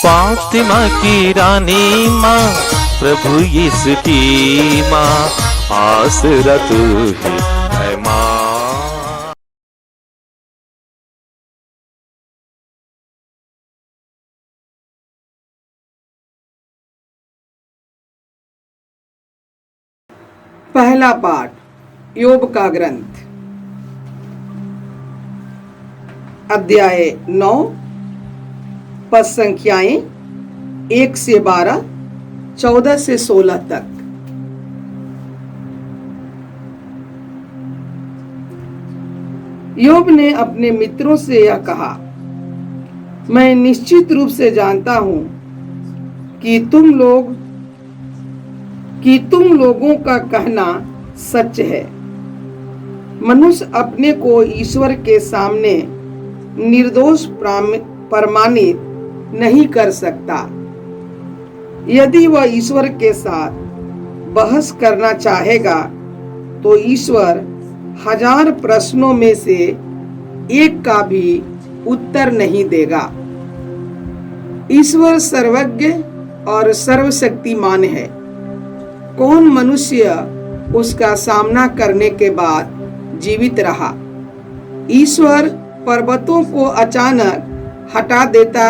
फातिमा की रानी माँ, प्रभु यीशु की माँ, आसरा तू ही है माँ। पहला पाठ योब का ग्रंथ, अध्याय 9, पद संख्याएं 1 से 12, 14 से 16 तक। योब ने अपने मित्रों से यह कहा, मैं निश्चित रूप से जानता हूं कि तुम लोगों का कहना सच है। मनुष्य अपने को ईश्वर के सामने निर्दोष प्रमाणित नहीं कर सकता। यदि वह ईश्वर के साथ बहस करना चाहेगा तो ईश्वर 1000 प्रश्नों में से एक का भी उत्तर नहीं देगा। ईश्वर सर्वज्ञ और सर्वशक्तिमान है। कौन मनुष्य उसका सामना करने के बाद जीवित रहा? ईश्वर पर्वतों को अचानक हटा देता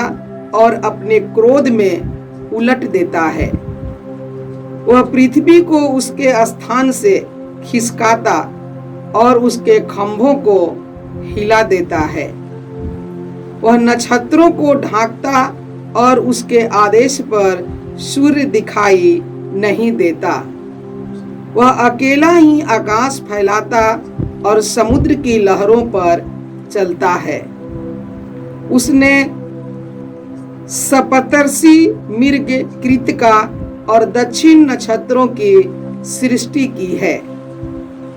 और अपने क्रोध में उलट देता है। वह पृथ्वी को उसके स्थान से खिसकाता और उसके खंभों को हिला देता है। वह नक्षत्रों को ढांकता और उसके आदेश पर सूर्य दिखाई नहीं देता। वह अकेला ही आकाश फैलाता और समुद्र की लहरों पर चलता है। उसने सप्तर्षि, मृग, कृत्तिका और दक्षिण नक्षत्रों की सृष्टि की है।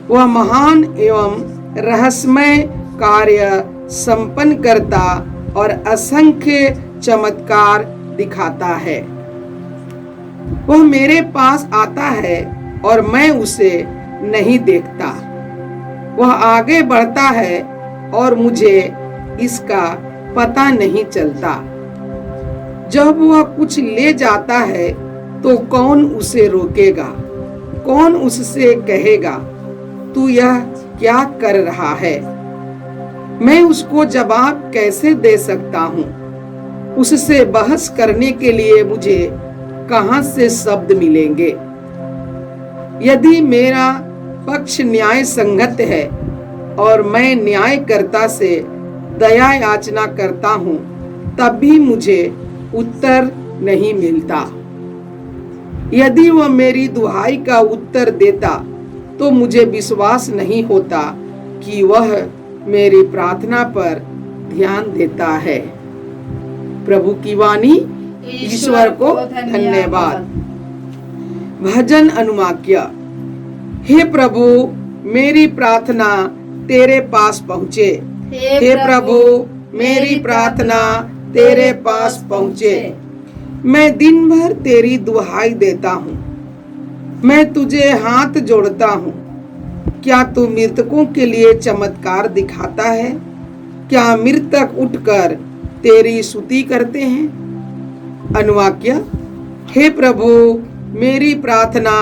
वह महान एवं रहस्यमय कार्य संपन्न करता और असंख्य चमत्कार दिखाता है। वह मेरे पास आता है और मैं उसे नहीं देखता। वह आगे बढ़ता है और मुझे इसका पता नहीं चलता। जब वह कुछ ले जाता है तो कौन उसे रोकेगा? कौन उससे कहेगा, तू यह क्या कर रहा है? मैं उसको जवाब कैसे दे सकता हूँ? उससे बहस करने के लिए मुझे कहां से शब्द मिलेंगे? यदि मेरा पक्ष न्याय संगत है और मैं न्यायकर्ता से दया याचना करता हूँ, तब भी मुझे उत्तर नहीं मिलता। यदि वह मेरी दुहाई का उत्तर देता तो मुझे विश्वास नहीं होता कि वह मेरी प्रार्थना पर ध्यान देता है। प्रभु की वाणी। ईश्वर को धन्यवाद। भजन अनुवाक्य। हे प्रभु, मेरी प्रार्थना तेरे पास पहुँचे। हे प्रभु, मेरी प्रार्थना तेरे पास पहुँचे। मैं दिन भर तेरी दुहाई देता हूँ। मैं तुझे हाथ जोड़ता हूँ। क्या तू मृतकों के लिए चमत्कार दिखाता है? क्या मृतक उठकर तेरी स्तुति करते हैं? अनुवाक्य। हे प्रभु, मेरी प्रार्थना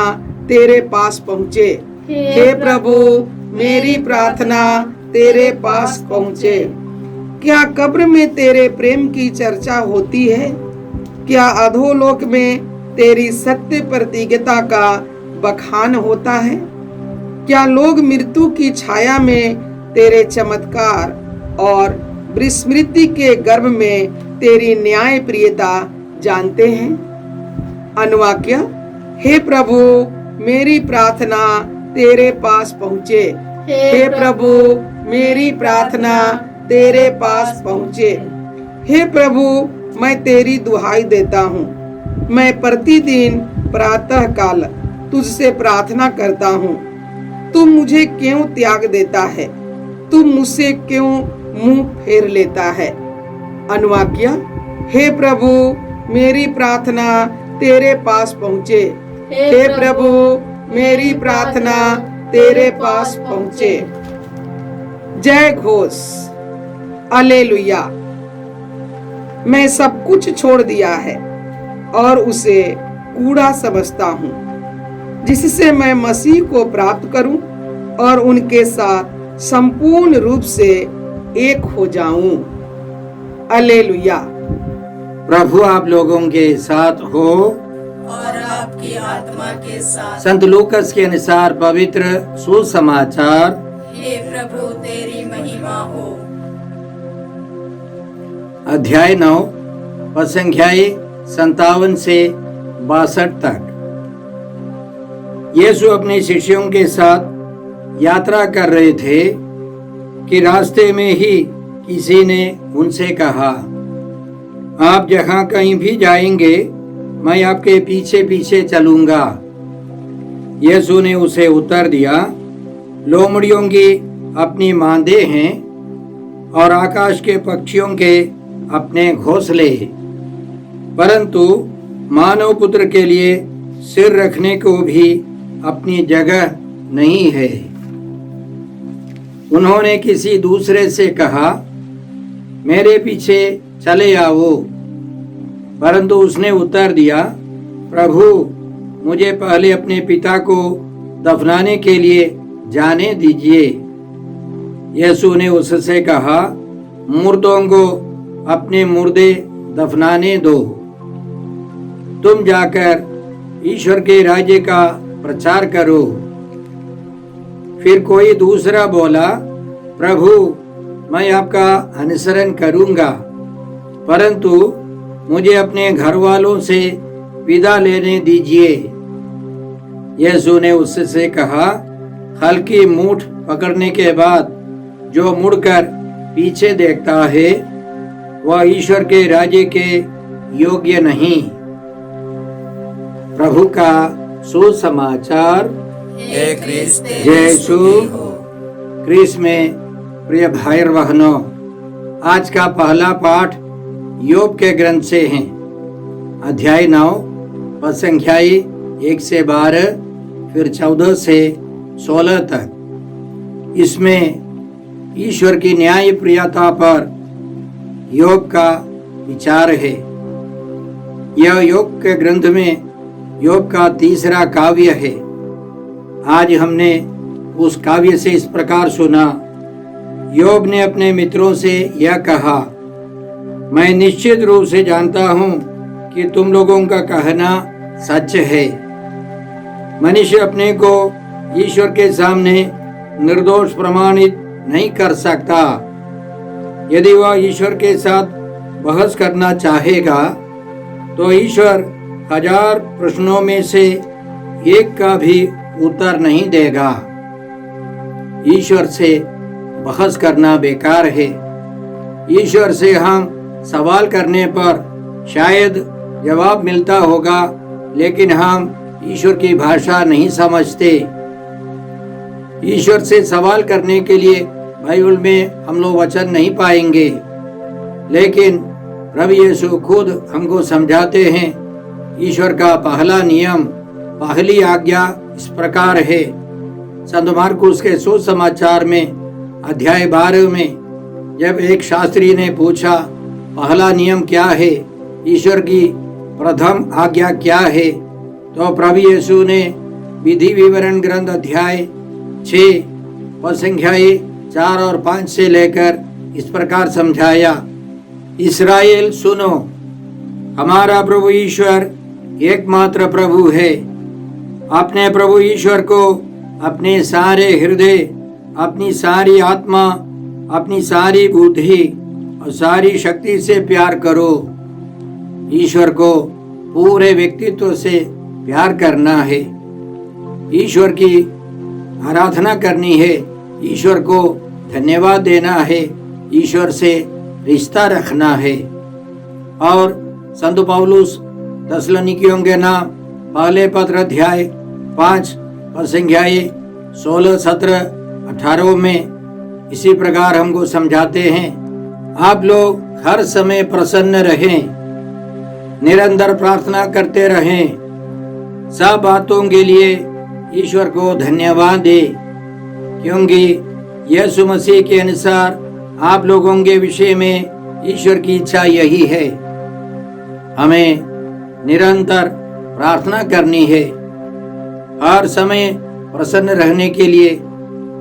तेरे पास पहुँचे। हे प्रभु, मेरी प्रार्थना तेरे पास पहुँचे। क्या कब्र में तेरे प्रेम की चर्चा होती है? क्या अधोलोक में तेरी सत्य प्रतिज्ञता का बखान होता है? क्या लोग मृत्यु की छाया में तेरे चमत्कार और विस्मृति के गर्भ में तेरी न्याय प्रियता जानते हैं? अनुवाक्य। हे प्रभु, मेरी प्रार्थना तेरे पास पहुँचे। हे प्रभु, मेरी प्रार्थना तेरे पास पहुँचे। हे प्रभु, मैं तेरी दुहाई देता हूँ। मैं प्रतिदिन प्रातः काल तुझसे प्रार्थना करता हूँ। तू मुझे क्यों त्याग देता है? तू मुझसे क्यों मुंह फेर लेता है? अनुवाक्य। हे प्रभु, मेरी प्रार्थना तेरे पास पहुँचे। हे प्रभु, मेरी प्रार्थना तेरे पास पहुँचे। जय घोष। हालेलुया। मैं सब कुछ छोड़ दिया है और उसे कूड़ा समझता हूँ, जिससे मैं मसीह को प्राप्त करूं और उनके साथ संपूर्ण रूप से एक हो जाऊं। हालेलुया। प्रभु आप लोगों के साथ हो और आपकी आत्मा के साथ। संत लूकस के अनुसार पवित्र सुसमाचार। हे प्रभु तेरी महिमा हो। अध्याय 9 पद संख्याएं 57 से 62 तक। यीशु अपने शिष्यों के साथ यात्रा कर रहे थे कि रास्ते में ही किसी ने उनसे कहा, आप जहाँ कहीं भी जाएंगे मैं आपके पीछे पीछे चलूंगा। यीशु ने उसे उत्तर दिया, लोमड़ियों की अपनी मांदे हैं और आकाश के पक्षियों के अपने घोंसले, परंतु मानव पुत्र के लिए सिर रखने को भी अपनी जगह नहीं है। उन्होंने किसी दूसरे से कहा, मेरे पीछे चले आओ, परंतु उसने उत्तर दिया, प्रभु मुझे पहले अपने पिता को दफनाने के लिए जाने दीजिए। यीशु ने उससे कहा, मुर्दों को अपने मुर्दे दफनाने दो, तुम जाकर ईश्वर के राज्य का प्रचार करो। फिर कोई दूसरा बोला, प्रभु मैं आपका अनुसरण करूंगा, परंतु मुझे अपने घर वालों से विदा लेने दीजिए। यीशु ने उससे कहा, हल्की मूठ पकड़ने के बाद जो मुड़कर पीछे देखता है वह ईश्वर के राज्य के योग्य नहीं। प्रभु का सुसमाचार। हे क्रिस्त जय यीशु। क्रिस्त में प्रिय भाई और बहनों, आज का पहला पाठ योग के ग्रंथ से है। अध्याय 9 पद संख्याएं 1 से 12 फिर 14 से 16 तक। इसमें ईश्वर की न्याय प्रियता पर योग का विचार है। यह योग के ग्रंथ में योग का तीसरा काव्य है। आज हमने उस काव्य से इस प्रकार सुना, योग ने अपने मित्रों से यह कहा, मैं निश्चित रूप से जानता हूं कि तुम लोगों का कहना सच है। मनुष्य अपने को ईश्वर के सामने निर्दोष प्रमाणित नहीं कर सकता। यदि वह ईश्वर के साथ बहस करना चाहेगा तो ईश्वर 1000 प्रश्नों में से एक का भी उत्तर नहीं देगा। ईश्वर से बहस करना बेकार है। ईश्वर से हम सवाल करने पर शायद जवाब मिलता होगा, लेकिन हम ईश्वर की भाषा नहीं समझते। ईश्वर से सवाल करने के लिए बाइबल में हम लोग वचन नहीं पाएंगे, लेकिन प्रभु यीशु खुद हमको समझाते हैं। ईश्वर का पहला नियम, पहली आज्ञा इस प्रकार है। संत मार्कुस के सुसमाचार में अध्याय 12 में जब एक शास्त्री ने पूछा, पहला नियम क्या है, ईश्वर की प्रथम आज्ञा क्या है, तो प्रभु यीशु ने विधि विवरण ग्रंथ अध्याय 6 पद संख्याएं 4 और 5 से लेकर इस प्रकार समझाया, इस्राएल सुनो, हमारा प्रभु ईश्वर एकमात्र प्रभु है। अपने प्रभु ईश्वर को अपने सारे हृदय, अपनी सारी आत्मा, अपनी सारी बुद्धि और सारी शक्ति से प्यार करो। ईश्वर को पूरे व्यक्तित्व से प्यार करना है। ईश्वर की आराधना करनी है। ईश्वर को धन्यवाद देना है। ईश्वर से रिश्ता रखना है। और संत पौलुस थिस्सलुनीकियों के नाम पहले पत्र अध्याय 5 पद संख्याएं 16, 17, 18 में इसी प्रकार हमको समझाते हैं, आप लोग हर समय प्रसन्न रहें, निरंतर प्रार्थना करते रहें, सब बातों के लिए ईश्वर को धन्यवाद दें, क्योंकि यीशु मसीह के अनुसार आप लोगों के विषय में ईश्वर की इच्छा यही है, हमें निरंतर प्रार्थना करनी है। हर समय प्रसन्न रहने के लिए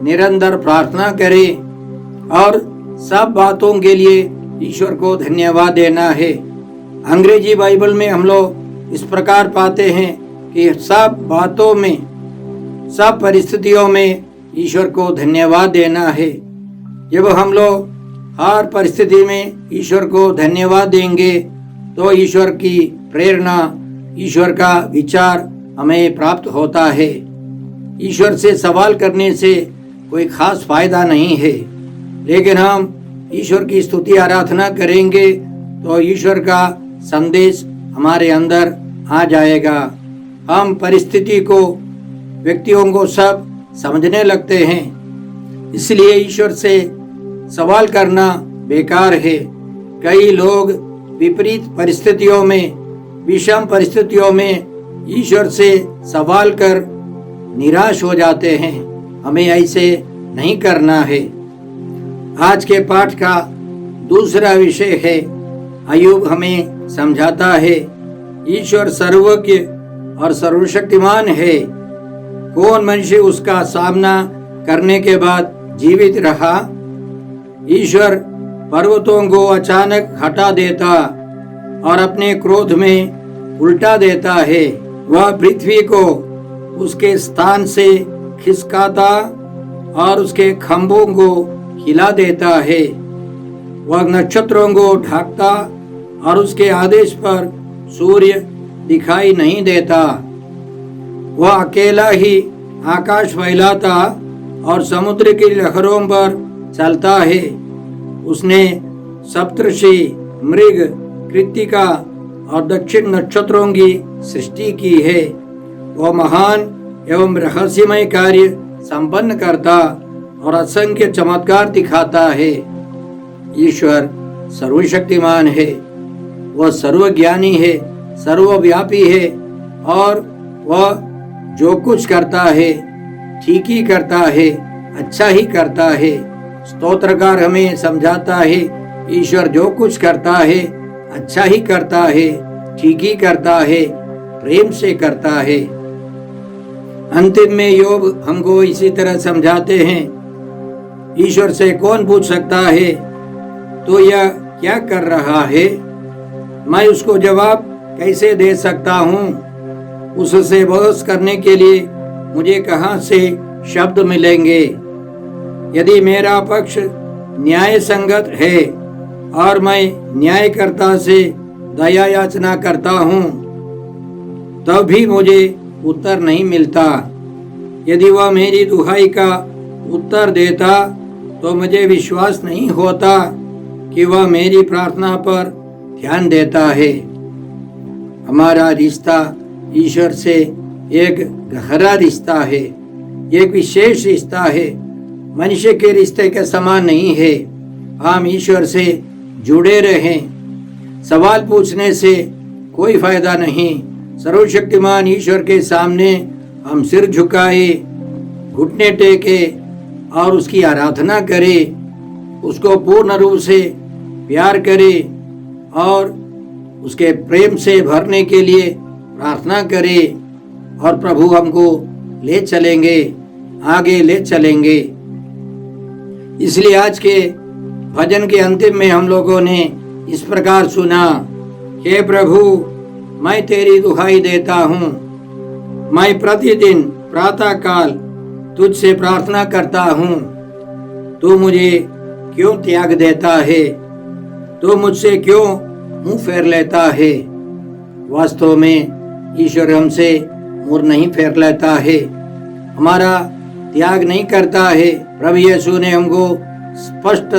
निरंतर प्रार्थना करें और सब बातों के लिए ईश्वर को धन्यवाद देना है। अंग्रेजी बाइबल में हम लोग इस प्रकार पाते हैं कि सब बातों में, सब परिस्थितियों में ईश्वर को धन्यवाद देना है। जब हम लोग हर परिस्थिति में ईश्वर को धन्यवाद देंगे तो ईश्वर की प्रेरणा, ईश्वर का विचार हमें प्राप्त होता है। ईश्वर से सवाल करने से कोई खास फायदा नहीं है, लेकिन हम ईश्वर की स्तुति आराधना करेंगे तो ईश्वर का संदेश हमारे अंदर आ जाएगा। हम परिस्थिति को, व्यक्तियों को सब समझने लगते हैं, इसलिए ईश्वर से सवाल करना बेकार है। कई लोग विपरीत परिस्थितियों में, विषम परिस्थितियों में ईश्वर से सवाल कर निराश हो जाते हैं। हमें ऐसे नहीं करना है। आज के पाठ का दूसरा विषय है, अय्यूब हमें समझाता है ईश्वर सर्वज्ञ और सर्वशक्तिमान है। कौन मनुष्य उसका सामना करने के बाद जीवित रहा? ईश्वर पर्वतों को अचानक हटा देता और अपने क्रोध में उल्टा देता है। वह पृथ्वी को उसके स्थान से खिसकाता और उसके खंभों को हिला देता है। वह नक्षत्रों को ढांकता और उसके आदेश पर सूर्य दिखाई नहीं देता। वह अकेला ही आकाश फैलाता और समुद्र की लहरों पर चलता है। उसने सप्तर्षि, मृग, कृत्तिका और दक्षिण नक्षत्रों की सृष्टि की है। वह महान एवं रहस्यमय कार्य संपन्न करता और असंख्य चमत्कार दिखाता है। ईश्वर सर्वशक्तिमान है, वह सर्वज्ञानी है, सर्वव्यापी है और वह जो कुछ करता है ठीक ही करता है, अच्छा ही करता है। स्तोत्रकार हमें समझाता है ईश्वर जो कुछ करता है अच्छा ही करता है, ठीक ही करता है, प्रेम से करता है। अंतिम में योग हमको इसी तरह समझाते हैं, ईश्वर से कौन पूछ सकता है तो यह क्या कर रहा है? मैं उसको जवाब कैसे दे सकता हूँ? उससे बहस करने के लिए मुझे कहाँ से शब्द मिलेंगे? यदि मेरा पक्ष न्याय संगत है और मैं न्यायकर्ता से दया याचना करता हूँ तब भी मुझे उत्तर नहीं मिलता। यदि वह मेरी दुहाई का उत्तर देता तो मुझे विश्वास नहीं होता कि वह मेरी प्रार्थना पर ध्यान देता है। हमारा रिश्ता ईश्वर से एक गहरा रिश्ता है, एक विशेष रिश्ता है, मनुष्य के रिश्ते के समान नहीं है। हम ईश्वर से जुड़े रहें। सवाल पूछने से कोई फायदा नहीं। सर्वशक्तिमान ईश्वर के सामने हम सिर झुकाए, घुटने टेके और उसकी आराधना करें, उसको पूर्ण रूप से प्यार करें और उसके प्रेम से भरने के लिए प्रार्थना करें और प्रभु हमको ले चलेंगे, आगे ले चलेंगे। इसलिए आज के भजन के अंतिम में हम लोगों ने इस प्रकार सुना, हे प्रभु मैं तेरी दुहाई देता हूँ, मैं प्रतिदिन प्रातः काल तुझसे प्रार्थना करता हूँ। तू मुझे क्यों त्याग देता है? तू मुझसे क्यों मुंह फेर लेता है? वास्तव में ईश्वर हमसे मुंह नहीं फेर लेता है, हमारा त्याग नहीं करता है। प्रभु यीशु ने हमको स्पष्ट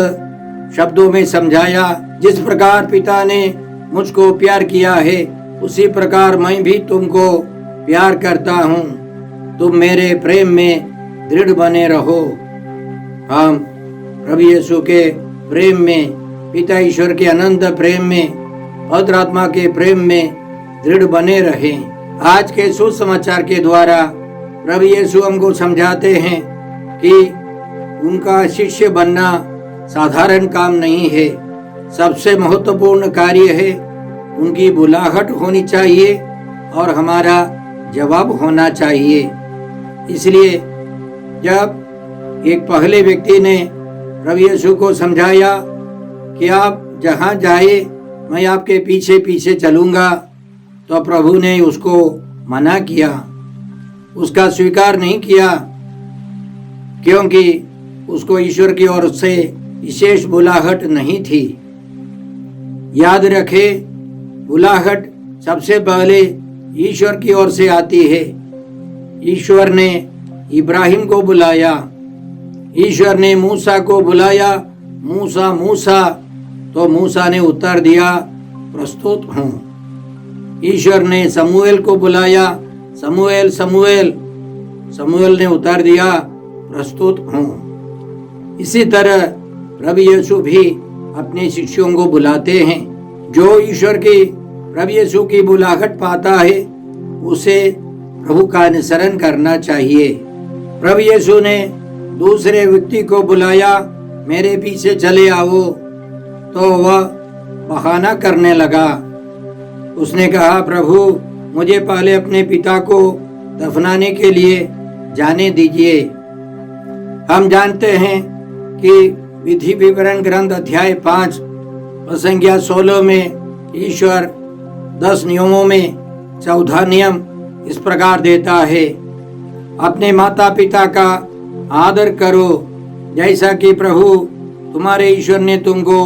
शब्दों में समझाया, जिस प्रकार पिता ने मुझको प्यार किया है उसी प्रकार मैं भी तुमको प्यार करता हूँ। तुम मेरे प्रेम में दृढ़ बने रहो। हम प्रभु यीशु के प्रेम में, पिता ईश्वर के अनंत प्रेम में, पवित्र आत्मा के प्रेम में दृढ़ बने रहें। आज के सुसमाचार के द्वारा प्रभु यीशु हमको समझाते हैं कि उनका शिष्य बनना साधारण काम नहीं है। सबसे महत्वपूर्ण कार्य है उनकी बुलाहट होनी चाहिए और हमारा जवाब होना चाहिए। इसलिए जब एक पहले व्यक्ति ने प्रभु यीशु को समझाया कि आप जहाँ जाए मैं आपके पीछे पीछे चलूँगा, तो प्रभु ने उसको मना किया, उसका स्वीकार नहीं किया, क्योंकि उसको ईश्वर की ओर से विशेष बुलाहट नहीं थी। याद रखे, बुलाहट सबसे पहले ईश्वर की ओर से आती है। ईश्वर ने इब्राहिम को बुलाया, ईश्वर ने मूसा को बुलाया, मूसा मूसा, तो मूसा ने उत्तर दिया, प्रस्तुत हूँ। ईश्वर ने समूएल को बुलाया, समूएल समूएल, समूएल ने उत्तर दिया, प्रस्तुत हूँ। इसी तरह प्रभु यीशु भी अपने शिष्यों को बुलाते हैं। जो ईश्वर की प्रभु यीशु की बुलाहट पाता है उसे प्रभु का अनुसरण करना चाहिए। प्रभु यीशु ने दूसरे व्यक्ति को बुलाया, मेरे पीछे चले आओ, तो वह बहाना करने लगा। उसने कहा, प्रभु मुझे पहले अपने पिता को दफनाने के लिए जाने दीजिए। हम जानते हैं कि विधि विवरण ग्रंथ अध्याय 5 संख्या 16 में ईश्वर 10 नियमों में 14 नियम इस प्रकार देता है, अपने माता पिता का आदर करो जैसा कि प्रभु तुम्हारे ईश्वर ने तुमको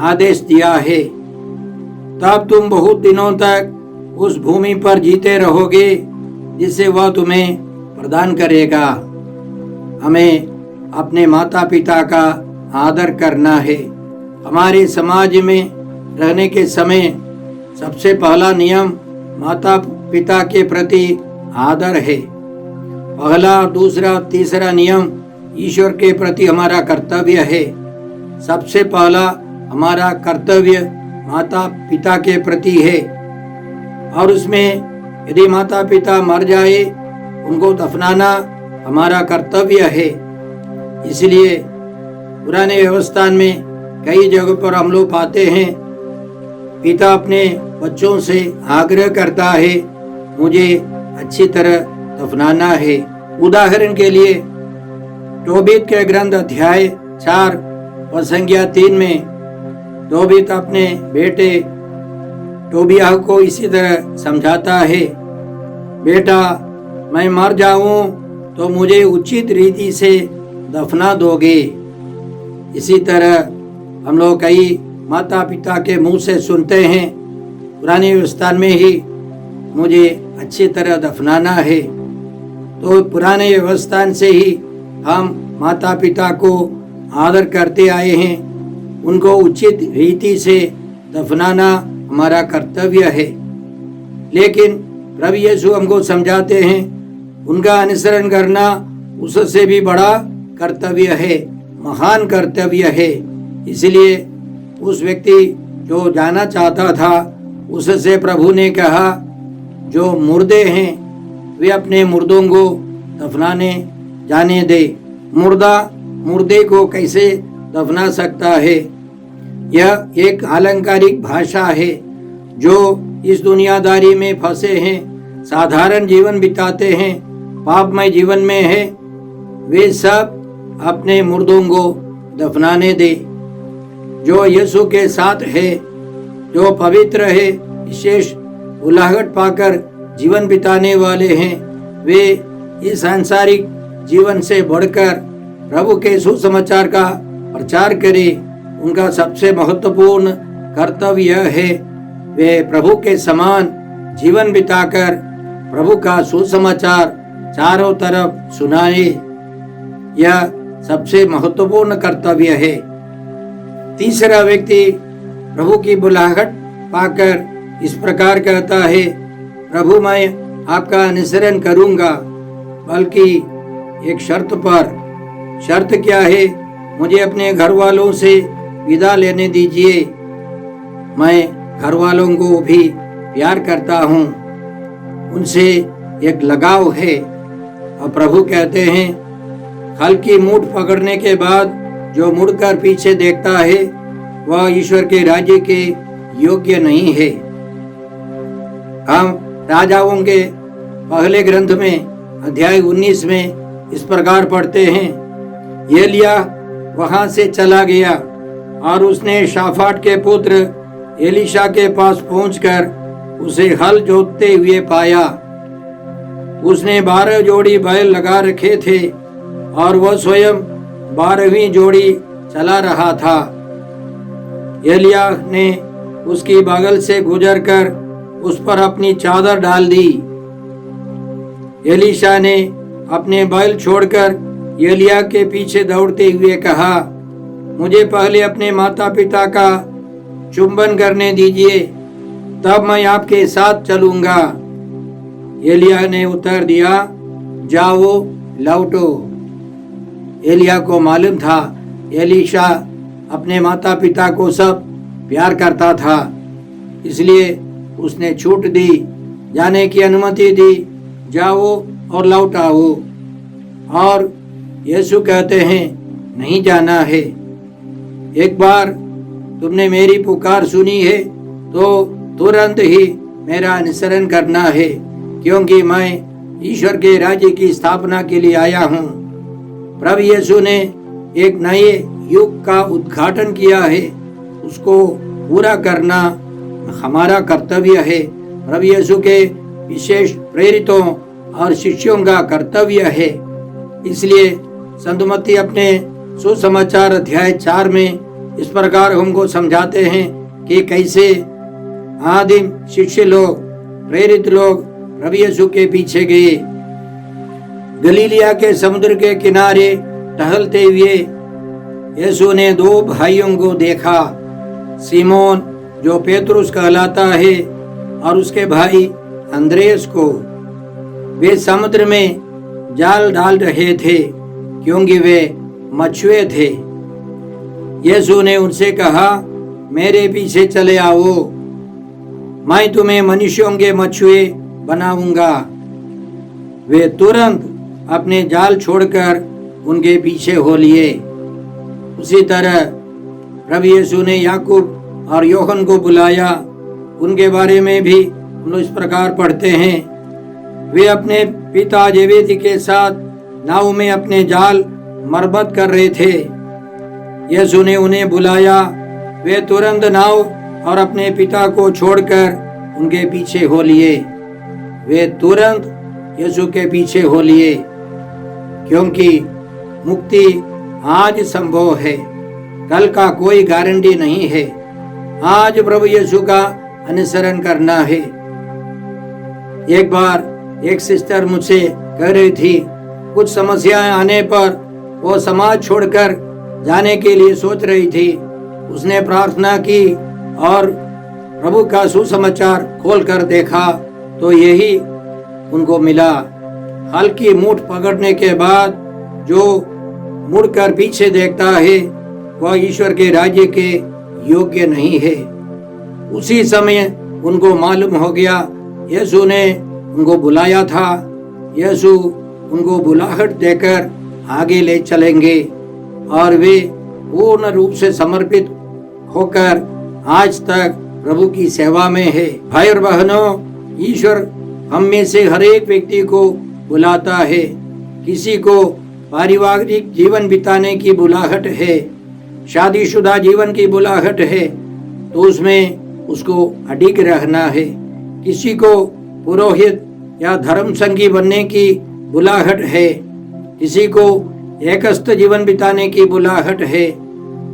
आदेश दिया है, तब तुम बहुत दिनों तक उस भूमि पर जीते रहोगे जिसे वह तुम्हें प्रदान करेगा। हमें अपने माता पिता का आदर करना है। हमारे समाज में रहने के समय सबसे पहला नियम माता पिता के प्रति आदर है। पहला, दूसरा, तीसरा नियम ईश्वर के प्रति हमारा कर्तव्य है। सबसे पहला हमारा कर्तव्य माता पिता के प्रति है, और उसमें यदि माता पिता मर जाए उनको दफनाना हमारा कर्तव्य है। इसलिए पुराने व्यवस्था में कई जगहों पर हम लोग पाते हैं, पिता अपने बच्चों से आग्रह करता है, मुझे अच्छी तरह दफनाना है। उदाहरण के लिए तोबीत के ग्रंथ अध्याय 4 और संज्ञा 3 में तोबीत अपने बेटे टोबियाह को इसी तरह समझाता है, बेटा मैं मर जाऊं तो मुझे उचित रीति से दफना दोगे। इसी तरह हम लोग कई माता पिता के मुंह से सुनते हैं, पुरानी व्यवस्था में ही मुझे अच्छी तरह दफनाना है। तो पुराने व्यवस्था से ही हम माता पिता को आदर करते आए हैं, उनको उचित रीति से दफनाना हमारा कर्तव्य है। लेकिन प्रभु यीशु हमको समझाते हैं, उनका अनुसरण करना उससे भी बड़ा कर्तव्य है, महान कर्तव्य है। इसलिए उस व्यक्ति जो जाना चाहता था उससे प्रभु ने कहा, जो मुर्दे हैं वे अपने मुर्दों को दफनाने जाने दे। मुर्दा मुर्दे को कैसे दफना सकता है? यह एक अलंकारिक भाषा है। जो इस दुनियादारी में फंसे हैं, साधारण जीवन बिताते हैं, पापमय जीवन में है, वे सब अपने मुर्दों को दफनाने दे। जो यीशु के साथ है, जो पवित्र है, विशेष उलाहट पाकर जीवन बिताने वाले हैं, वे इस सांसारिक जीवन से बढ़कर प्रभु के सुसमाचार का प्रचार करें। उनका सबसे महत्वपूर्ण कर्तव्य है वे प्रभु के समान जीवन बिताकर प्रभु का सुसमाचार चारों तरफ सुनाए। यह सबसे महत्वपूर्ण कर्तव्य है। तीसरा व्यक्ति प्रभु की बुलाहट पाकर इस प्रकार कहता है, प्रभु मैं आपका अनुसरण करूंगा, बल्कि एक शर्त पर। शर्त क्या है? मुझे अपने घर वालों से विदा लेने दीजिए। मैं घर वालों को भी प्यार करता हूँ, उनसे एक लगाव है। और प्रभु कहते हैं, हल की मूठ पकड़ने के बाद जो मुड़कर पीछे देखता है वह ईश्वर के राज्य के योग्य नहीं है। हम राजाओं के पहले ग्रंथ में अध्याय 19 में इस प्रकार पढ़ते हैं, एलिया वहां से चला गया और उसने शाफाट के पुत्र एलीशा के पास पहुंचकर उसे हल जोतते हुए पाया। उसने 12 जोड़ी बैल लगा रखे थे और वह स्वयं 12वीं जोड़ी चला रहा था। एलिया ने उसकी बगल से गुजरकर उस पर अपनी चादर डाल दी। एलीशा ने अपने बैल छोड़कर एलिया के पीछे दौड़ते हुए कहा, मुझे पहले अपने माता पिता का चुंबन करने दीजिए, तब मैं आपके साथ चलूंगा। एलिया ने उत्तर दिया, जाओ लौटो। एलिया को मालूम था एलीशा अपने माता पिता को सब प्यार करता था, इसलिए उसने छूट दी, जाने की अनुमति दी, जाओ और लौट आओ। और यीशु कहते हैं, नहीं जाना है। एक बार तुमने मेरी पुकार सुनी है तो तुरंत ही मेरा अनुसरण करना है, क्योंकि मैं ईश्वर के राज्य की स्थापना के लिए आया हूँ। प्रभु यीशु ने एक नए युग का उद्घाटन किया है, उसको पूरा करना हमारा कर्तव्य है। प्रभु यीशु के विशेष प्रेरितों और शिष्यों का कर्तव्य है। इसलिए संत मत्ती अपने सुसमाचार अध्याय 4 में इस प्रकार हमको समझाते हैं कि कैसे आदिम शिष्य लोग, प्रेरित लोग प्रभु यीशु के पीछे गए। गलीलिया के समुद्र के किनारे टहलते हुए यीशु ने 2 भाइयों को देखा, सिमोन जो पेतरुस कहलाता है और उसके भाई अंद्रेस को। वे समुद्र में जाल डाल रहे थे क्योंकि वे मछुए थे। यीशु ने उनसे कहा, मेरे पीछे चले आओ, मैं तुम्हें मनुष्यों के मछुए बनाऊंगा। वे तुरंत अपने जाल छोड़कर उनके पीछे हो लिए। उसी तरह प्रभु यीशु ने याकूब और यूहन्ना को बुलाया। उनके बारे में भी हम लोग इस प्रकार पढ़ते हैं, वे अपने पिता जेबेदी के साथ नाव में अपने जाल मरम्मत कर रहे थे। यीशु ने उन्हें बुलाया, वे तुरंत नाव और अपने पिता को छोड़कर उनके पीछे हो लिए। वे तुरंत यीशु के पीछे हो लिए, क्योंकि मुक्ति आज संभव है, कल का कोई गारंटी नहीं है। आज प्रभु यीशु का अनुसरण करना है। एक बार एक सिस्टर मुझसे कह रही थी, कुछ समस्याएं आने पर वो समाज छोड़कर जाने के लिए सोच रही थी। उसने प्रार्थना की और प्रभु का सुसमाचार खोल कर देखा तो यही उनको मिला। हल्की मूठ पकड़ने के बाद जो मुड़कर पीछे देखता है वह ईश्वर के राज्य के योग्य नहीं है। उसी समय उनको मालूम हो गया यीशु ने उनको बुलाया था। यीशु उनको बुलाहट देकर आगे ले चलेंगे और वे पूर्ण रूप से समर्पित होकर आज तक प्रभु की सेवा में है। भाई और बहनों, ईश्वर हम में से हर एक व्यक्ति को बुलाता है। किसी को पारिवारिक जीवन बिताने की बुलाहट है, शादीशुदा जीवन की बुलाहट है, तो उसमें उसको अडिग रहना है। किसी को पुरोहित या धर्म संगी बनने की बुलाहट है, किसी को एकस्थ जीवन बिताने की बुलाहट है।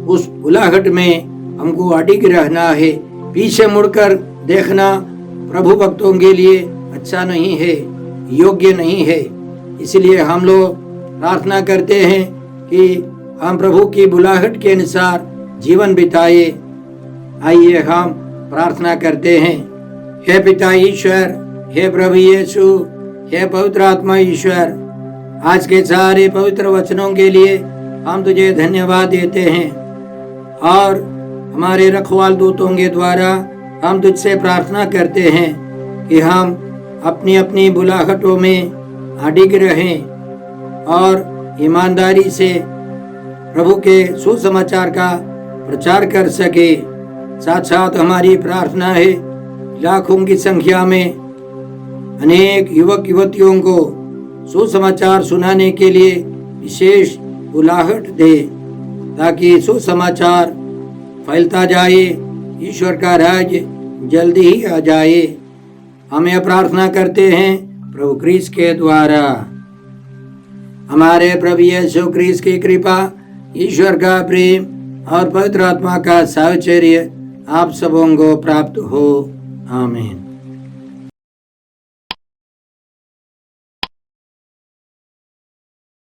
उस बुलाहट में हमको अडिग रहना है। पीछे मुड़कर देखना प्रभु भक्तों के लिए अच्छा नहीं है, योग्य नहीं है। इसलिए हम लोग प्रार्थना करते हैं कि हम प्रभु की बुलाहट के अनुसार जीवन बिताए। आइए हम प्रार्थना करते हैं। हे पिता ईश्वर, हे प्रभु यीशु, हे पवित्र आत्मा ईश्वर, आज के सारे पवित्र वचनों के लिए हम तुझे धन्यवाद देते हैं और हमारे रखवाल दूतों के द्वारा हम तुझसे प्रार्थना करते हैं कि हम अपनी अपनी बुलाहटों में अडिग रहें और ईमानदारी से प्रभु के सुसमाचार का प्रचार कर सके। साथ साथ हमारी प्रार्थना है लाखों की संख्या में अनेक युवक युवतियों को सुसमाचार सुनाने के लिए विशेष बुलाहट दे, ताकि सुसमाचार फैलता जाए, ईश्वर का राज्य जल्दी ही आ जाए। हमें प्रार्थना करते हैं प्रभु क्रिस्त के द्वारा। हमारे प्रभु यीशु क्रिस्त की कृपा, ईश्वर का प्रेम और पवित्र आत्मा का साहचर्य आप सबों को प्राप्त हो। आमीन।